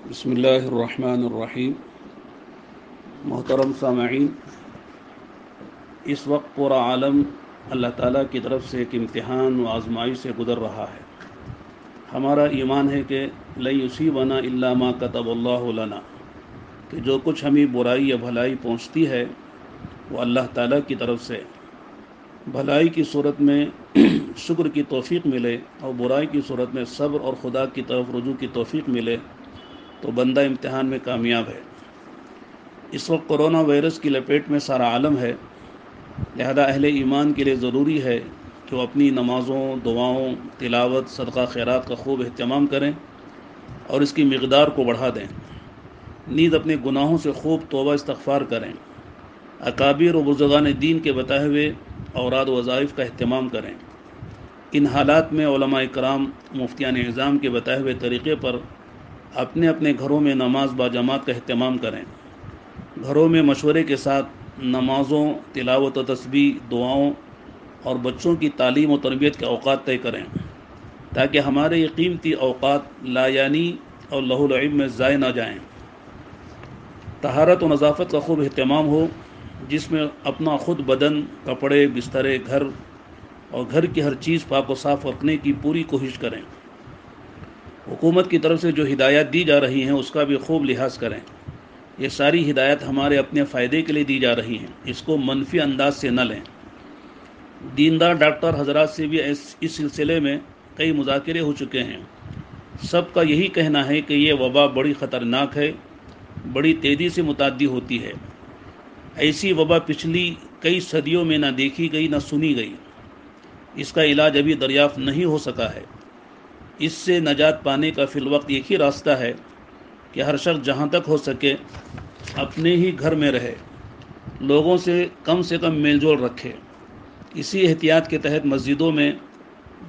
بسم اللہ الرحمن الرحیم۔ محترم سامعین، اس وقت پورا عالم اللہ تعالیٰ کی طرف سے ایک امتحان و آزمائش سے گزر رہا ہے۔ ہمارا ایمان ہے کہ لن یصیبنا الا ما کتب اللہ لنا، کہ جو کچھ ہمیں برائی یا بھلائی پہنچتی ہے وہ اللہ تعالیٰ کی طرف سے، بھلائی کی صورت میں شکر کی توفیق ملے اور برائی کی صورت میں صبر اور خدا کی طرف رجوع کی توفیق ملے تو بندہ امتحان میں کامیاب ہے۔ اس وقت کرونا وائرس کی لپیٹ میں سارا عالم ہے، لہذا اہل ایمان کے لیے ضروری ہے کہ وہ اپنی نمازوں، دعاؤں، تلاوت، صدقہ خیرات کا خوب اہتمام کریں اور اس کی مقدار کو بڑھا دیں۔ نیز اپنے گناہوں سے خوب توبہ استغفار کریں، اکابر و بزرگان دین کے بتائے ہوئے اوراد و وظائف کا اہتمام کریں۔ ان حالات میں علماء کرام، مفتیان اعظام کے بتائے ہوئے طریقے پر اپنے اپنے گھروں میں نماز با جماعت کا اہتمام کریں۔ گھروں میں مشورے کے ساتھ نمازوں، تلاوت و تسبیح، دعاؤں اور بچوں کی تعلیم و تربیت کے اوقات طے کریں تاکہ ہمارے یہ قیمتی اوقات لا یعنی اور لہو العلم میں ضائع نہ جائیں۔ طہارت و نظافت کا خوب اہتمام ہو، جس میں اپنا خود بدن، کپڑے، بسترے، گھر اور گھر کی ہر چیز پاک و صاف رکھنے کی پوری کوشش کریں۔ حکومت کی طرف سے جو ہدایات دی جا رہی ہیں اس کا بھی خوب لحاظ کریں۔ یہ ساری ہدایت ہمارے اپنے فائدے کے لیے دی جا رہی ہیں، اس کو منفی انداز سے نہ لیں۔ دیندار ڈاکٹر حضرات سے بھی اس سلسلے میں کئی مذاکرے ہو چکے ہیں۔ سب کا یہی کہنا ہے کہ یہ وبا بڑی خطرناک ہے، بڑی تیزی سے متعدی ہوتی ہے۔ ایسی وبا پچھلی کئی صدیوں میں نہ دیکھی گئی نہ سنی گئی۔ اس کا علاج ابھی دریافت نہیں ہو سکا ہے۔ اس سے نجات پانے کا فی الوقت ایک ہی راستہ ہے کہ ہر شخص جہاں تک ہو سکے اپنے ہی گھر میں رہے، لوگوں سے کم میل جول رکھے۔ اسی احتیاط کے تحت مسجدوں میں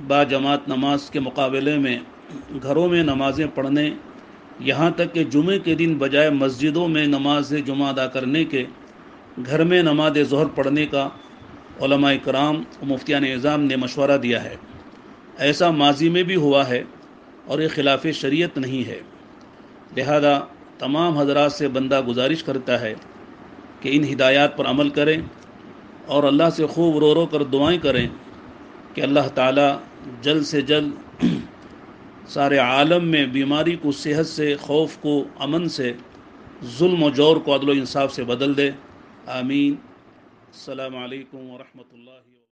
با جماعت نماز کے مقابلے میں گھروں میں نمازیں پڑھنے، یہاں تک کہ جمعے کے دن بجائے مسجدوں میں نماز جمعہ ادا کرنے کے گھر میں نماز ظہر پڑھنے کا علماء کرام و مفتیان اعظام نے مشورہ دیا ہے۔ ایسا ماضی میں بھی ہوا ہے اور یہ خلاف شریعت نہیں ہے۔ لہذا تمام حضرات سے بندہ گزارش کرتا ہے کہ ان ہدایات پر عمل کریں اور اللہ سے خوب رو رو کر دعائیں کریں کہ اللہ تعالیٰ جلد سے جلد سارے عالم میں بیماری کو صحت سے، خوف کو امن سے، ظلم و جور کو عدل و انصاف سے بدل دے۔ آمین۔ السلام علیکم ورحمۃ اللہ۔